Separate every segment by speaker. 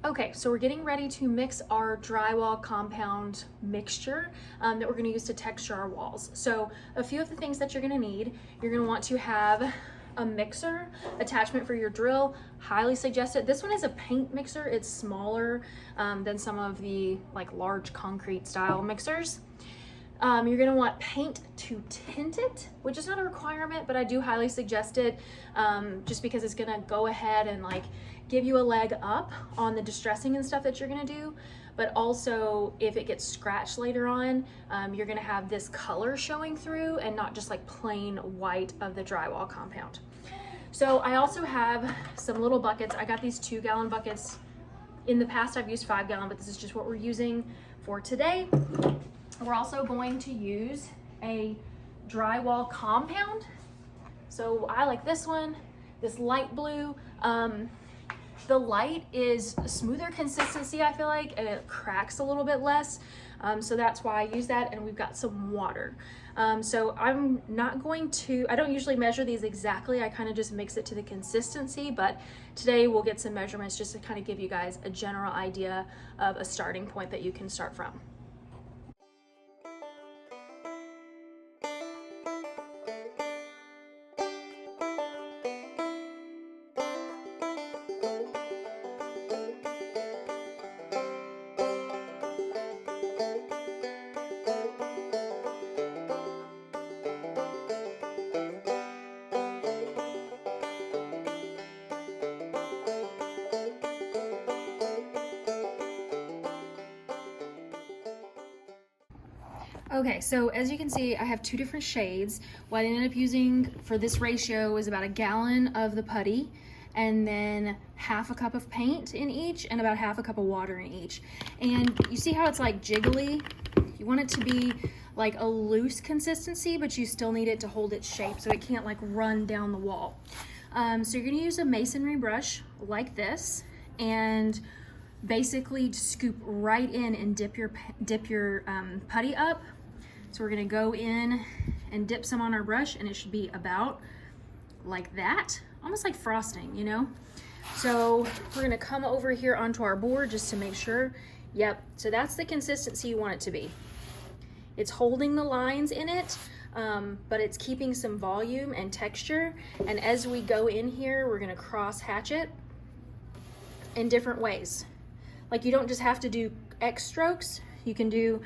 Speaker 1: Okay, so we're getting ready to mix our drywall compound mixture that we're gonna use to texture our walls. So a few of the things that you're gonna need, you're gonna want to have a mixer attachment for your drill. Highly suggested. This one is a paint mixer. It's smaller than some of the like large concrete style mixers. You're gonna want paint to tint it, which is not a requirement, but I do highly suggest it just because it's gonna go ahead and like give you a leg up on the distressing and stuff that you're gonna do. But also if it gets scratched later on, you're gonna have this color showing through and not just like plain white of the drywall compound. So I also have some little buckets. I got these 2-gallon buckets. In the past I've used 5-gallon, but this is just what we're using for today. We're also going to use a drywall compound. So I like this one, this light blue. The light is a smoother consistency, I feel like, and it cracks a little bit less. So that's why I use that, and we've got some water. So I'm not going to, I don't usually measure these exactly. I kind of just mix it to the consistency, but today we'll get some measurements just to kind of give you guys a general idea of a starting point that you can start from. Okay, so as you can see, I have 2 different shades. What I ended up using for this ratio is about 1 gallon of the putty, and then half a cup of paint in each, and about half a cup of water in each. And you see how it's like jiggly? You want it to be like a loose consistency, but you still need it to hold its shape so it can't like run down the wall. So you're gonna use a masonry brush like this, and basically scoop right in and dip your putty up. So we're gonna go in and dip some on our brush, and it should be about like that, almost like frosting, you know? So we're gonna come over here onto our board just to make sure. Yep, so that's the consistency you want it to be. It's holding the lines in it, but it's keeping some volume and texture. And as we go in here, we're gonna cross hatch it in different ways. Like, you don't just have to do X strokes. You can do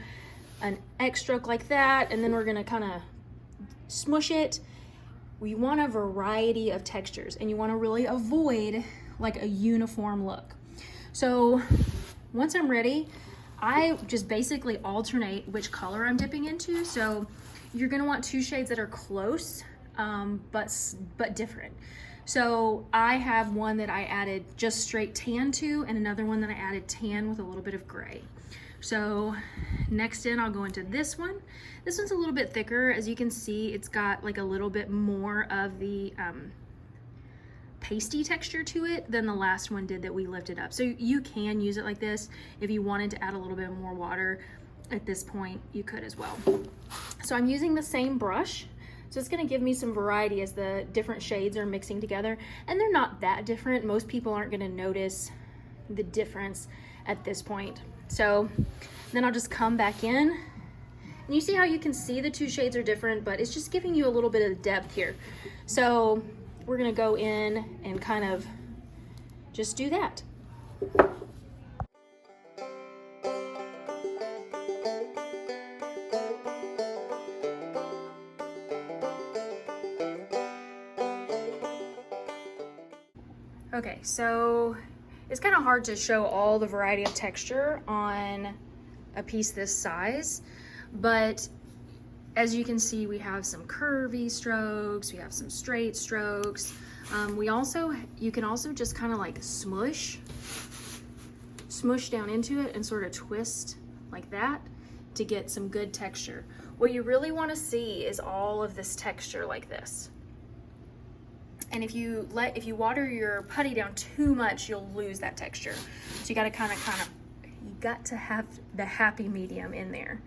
Speaker 1: an X stroke like that, and then we're gonna kind of smush it. We want a variety of textures, and you want to really avoid like a uniform look. So once I'm ready, I just basically alternate which color I'm dipping into. So you're gonna want 2 shades that are close, but different. So I have one that I added just straight tan to, and another one that I added tan with a little bit of gray. So next in, I'll go into this one. This one's a little bit thicker. As you can see, it's got like a little bit more of the pasty texture to it than the last one did that we lifted up. So you can use it like this. If you wanted to add a little bit more water at this point, you could as well. So I'm using the same brush. So it's gonna give me some variety as the different shades are mixing together. And they're not that different. Most people aren't gonna notice the difference at this point. So then I'll just come back in. And you see how you can see the 2 shades are different, but it's just giving you a little bit of depth here. So we're gonna go in and kind of just do that. Okay, so it's kind of hard to show all the variety of texture on a piece this size, but as you can see, we have some curvy strokes, we have some straight strokes. You can also just kind of like smush down into it and sort of twist like that to get some good texture. What you really want to see is all of this texture like this. And if you water your putty down too much, you'll lose that texture. So you got to have the happy medium in there.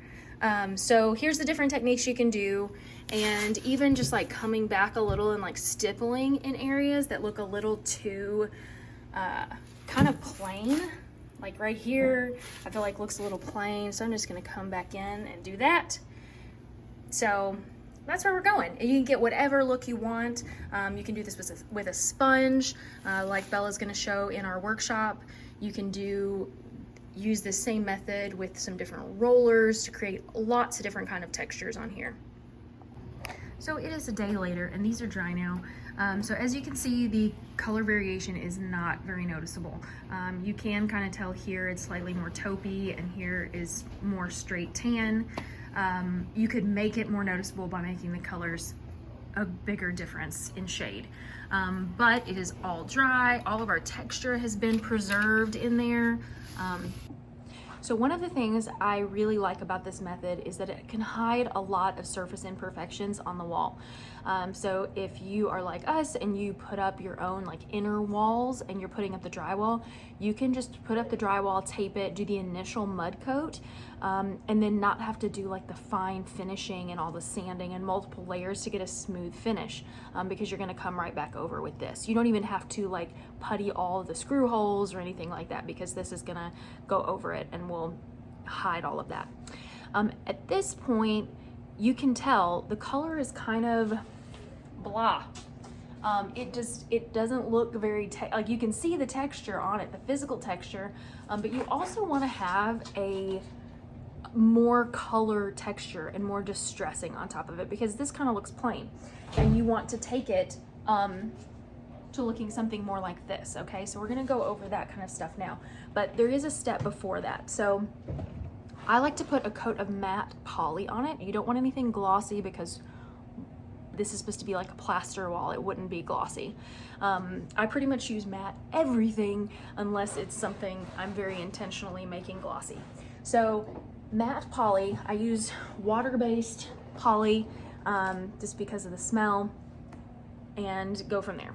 Speaker 1: So here's the different techniques you can do, and even just like coming back a little and like stippling in areas that look a little too kind of plain. Like right here, I feel like looks a little plain, so I'm just gonna come back in and do that. So that's where we're going. And you can get whatever look you want. You can do this with a sponge, like Bella's gonna show in our workshop. You can use this same method with some different rollers to create lots of different kind of textures on here. So it is a day later and these are dry now. So as you can see, the color variation is not very noticeable. You can kind of tell here it's slightly more taupey and here is more straight tan. You could make it more noticeable by making the colors a bigger difference in shade. But it is all dry. All of our texture has been preserved in there. So one of the things I really like about this method is that it can hide a lot of surface imperfections on the wall. So if you are like us and you put up your own like inner walls and you're putting up the drywall, you can just put up the drywall, tape it, do the initial mud coat, and then not have to do like the fine finishing and all the sanding and multiple layers to get a smooth finish, because you're gonna come right back over with this. You don't even have to like putty all of the screw holes or anything like that, because this is gonna go over it and will hide all of that. At this point, you can tell the color is kind of blah. It doesn't look very, like you can see the texture on it, the physical texture, but you also want to have a more color texture and more distressing on top of it, because this kind of looks plain and you want to take it to looking something more like this. Okay, so we're going to go over that kind of stuff now, but there is a step before that. So I like to put a coat of matte poly on it. You don't want anything glossy because this is supposed to be like a plaster wall. It wouldn't be glossy. I pretty much use matte everything unless it's something I'm very intentionally making glossy. So matte poly, I use water-based poly just because of the smell, and go from there.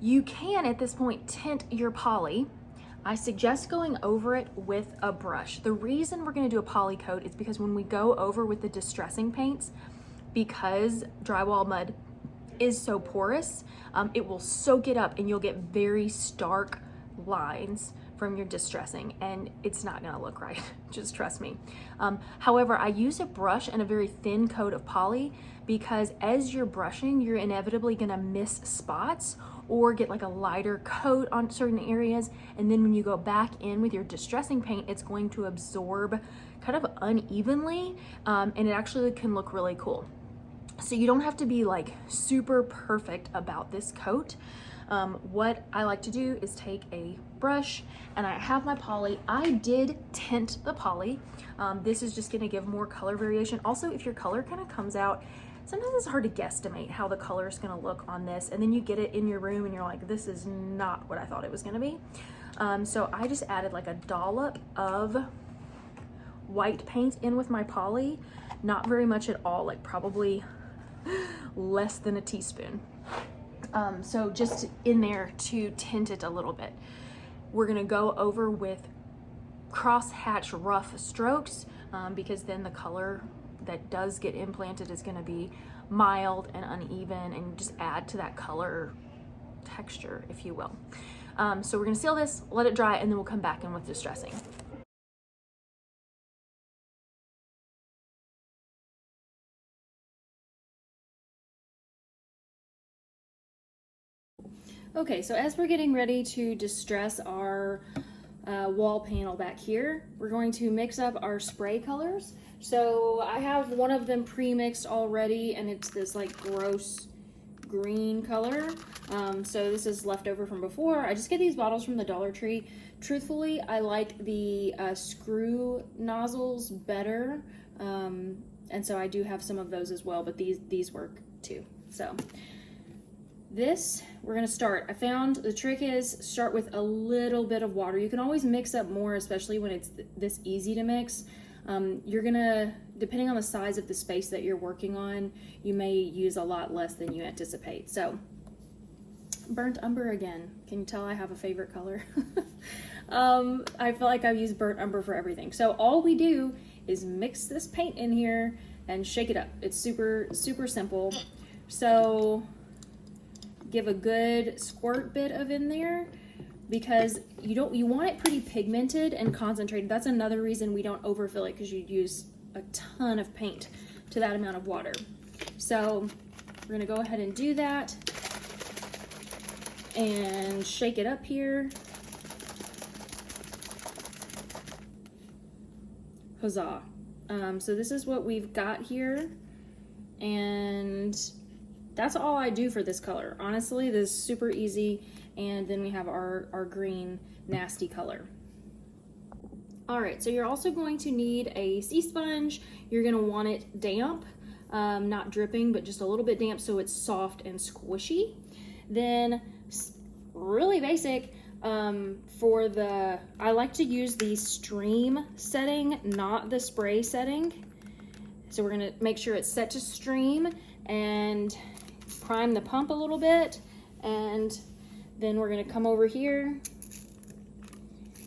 Speaker 1: You can at this point tint your poly. I suggest going over it with a brush. The reason we're going to do a poly coat is because when we go over with the distressing paints, because drywall mud is so porous, it will soak it up and you'll get very stark lines from your distressing, and it's not gonna look right, just trust me. However, I use a brush and a very thin coat of poly because as you're brushing, you're inevitably gonna miss spots or get like a lighter coat on certain areas, and then when you go back in with your distressing paint, it's going to absorb kind of unevenly, and it actually can look really cool. So you don't have to be like super perfect about this coat. What I like to do is take a brush and I have my poly. I did tint the poly. This is just gonna give more color variation. Also, if your color kind of comes out, sometimes it's hard to guesstimate how the color is gonna look on this, and then you get it in your room and you're like, this is not what I thought it was gonna be. So I just added like a dollop of white paint in with my poly, not very much at all, like probably less than a teaspoon. So just in there to tint it a little bit. We're gonna go over with cross-hatch rough strokes, because then the color that does get implanted is gonna be mild and uneven and just add to that color texture, if you will. So we're gonna seal this, let it dry, and then we'll come back in with distressing. Okay, so as we're getting ready to distress our wall panel back here, we're going to mix up our spray colors. So I have one of them pre-mixed already, and it's this like gross green color. So this is leftover from before. I just get these bottles from the Dollar Tree. Truthfully, I like the screw nozzles better, and so I do have some of those as well, but these work too. So this, we're gonna start. I found the trick is start with a little bit of water. You can always mix up more, especially when it's this easy to mix. You're gonna, depending on the size of the space that you're working on, you may use a lot less than you anticipate. So, burnt umber again. Can you tell I have a favorite color? I feel like I've used burnt umber for everything. So all we do is mix this paint in here and shake it up. It's super, super simple. So give a good squirt bit of in there. because you want it pretty pigmented and concentrated. That's another reason we don't overfill it, because you'd use a ton of paint to that amount of water. So we're gonna go ahead and do that and shake it up here. Huzzah. So this is what we've got here, and that's all I do for this color. Honestly, this is super easy. And then we have our green nasty color. All right, so you're also going to need a sea sponge. You're gonna want it damp, not dripping, but just a little bit damp so it's soft and squishy. Then really basic, I like to use the stream setting, not the spray setting. So we're gonna make sure it's set to stream and prime the pump a little bit, and then we're gonna come over here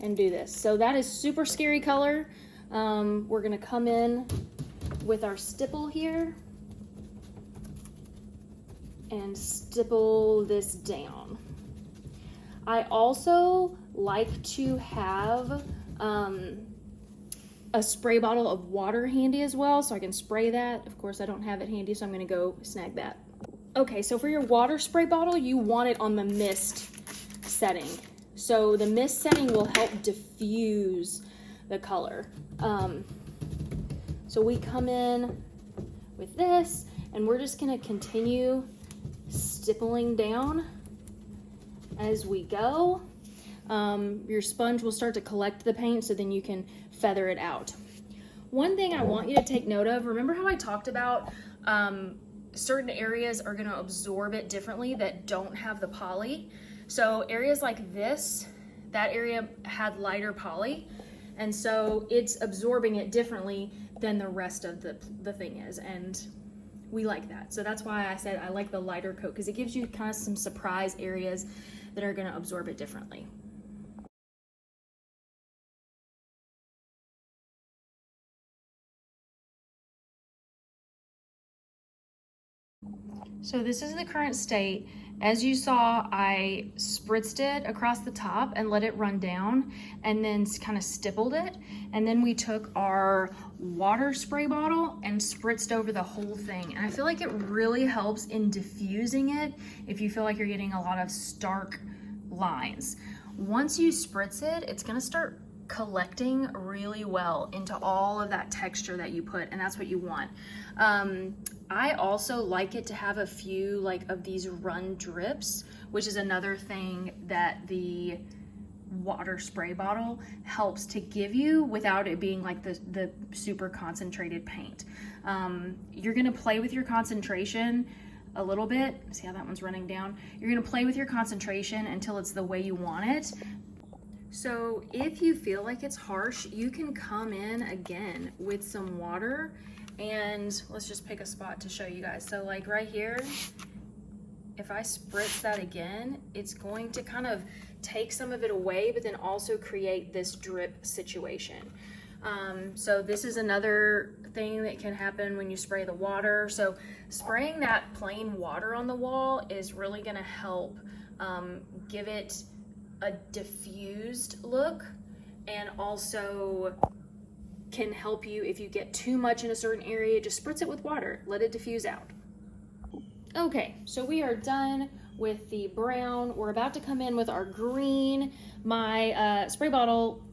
Speaker 1: and do this. So that is super scary color. We're gonna come in with our stipple here and stipple this down. I also like to have a spray bottle of water handy as well, so I can spray that. Of course, I don't have it handy, so I'm gonna go snag that. Okay, so for your water spray bottle, you want it on the mist setting. So the mist setting will help diffuse the color. So we come in with this, and we're just gonna continue stippling down as we go. Your sponge will start to collect the paint, so then you can feather it out. One thing I want you to take note of, remember how I talked about certain areas are gonna absorb it differently that don't have the poly? So areas like this, that area had lighter poly, and so it's absorbing it differently than the rest of the thing is, and we like that. So that's why I said I like the lighter coat, because it gives you kind of some surprise areas that are gonna absorb it differently. So this is the current state. As you saw, I spritzed it across the top and let it run down, and then kind of stippled it. And then we took our water spray bottle and spritzed over the whole thing. And I feel like it really helps in diffusing it if you feel like you're getting a lot of stark lines. Once you spritz it, it's gonna start collecting really well into all of that texture that you put, and that's what you want. I also like it to have a few like of these run drips, which is another thing that the water spray bottle helps to give you without it being like the super concentrated paint. You're gonna play with your concentration a little bit. See how that one's running down? You're gonna play with your concentration until it's the way you want it. So if you feel like it's harsh, you can come in again with some water, and let's just pick a spot to show you guys. So like right here, if I spritz that again, it's going to kind of take some of it away, but then also create this drip situation. So this is another thing that can happen when you spray the water. So spraying that plain water on the wall is really gonna help give it a diffused look, and also can help you if you get too much in a certain area. Just spritz it with water, let it diffuse out. Okay, so we are done with the brown. We're about to come in with our green. My spray bottle,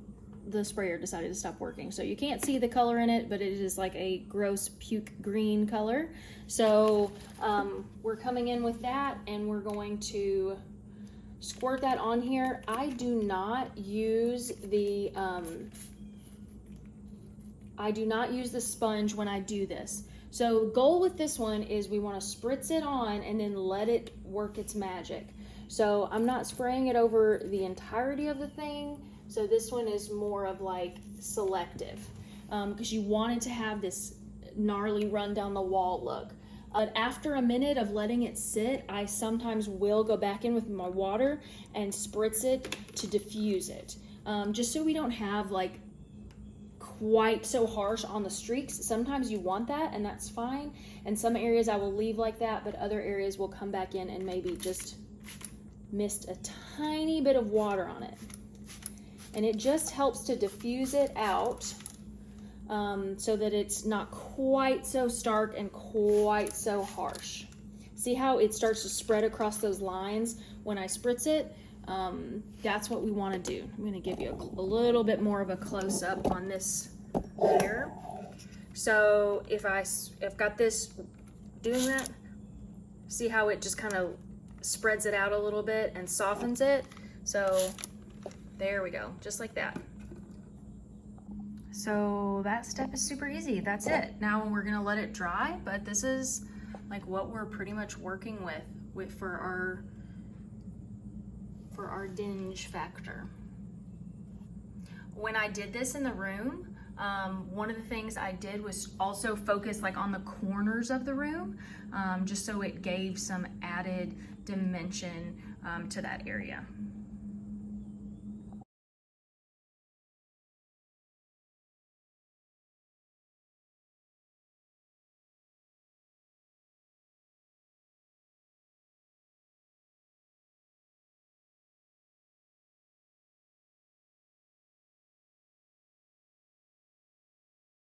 Speaker 1: the sprayer decided to stop working, so you can't see the color in it, but it is like a gross puke green color. So we're coming in with that, and we're going to squirt that on here. I do not use the sponge when I do this. So the goal with this one is we want to spritz it on and then let it work its magic. So I'm not spraying it over the entirety of the thing. So this one is more of like selective, because you want it to have this gnarly run down the wall look. After a minute of letting it sit, I sometimes will go back in with my water and spritz it to diffuse it, just so we don't have like quite so harsh on the streaks. Sometimes you want that, and that's fine. And some areas I will leave like that, but other areas will come back in and maybe just missed a tiny bit of water on it. And it just helps to diffuse it out so that it's not quite so stark and quite so harsh. See how it starts to spread across those lines when I spritz it? That's what we want to do. I'm going to give you a little bit more of a close-up on this here. So if I've got this doing that, see how it just kind of spreads it out a little bit and softens it? So there we go, just like that. So that step is super easy. That's it. Now we're gonna let it dry, but this is like what we're pretty much working with for our dinge factor. When I did this in the room, one of the things I did was also focus like on the corners of the room, just so it gave some added dimension to that area.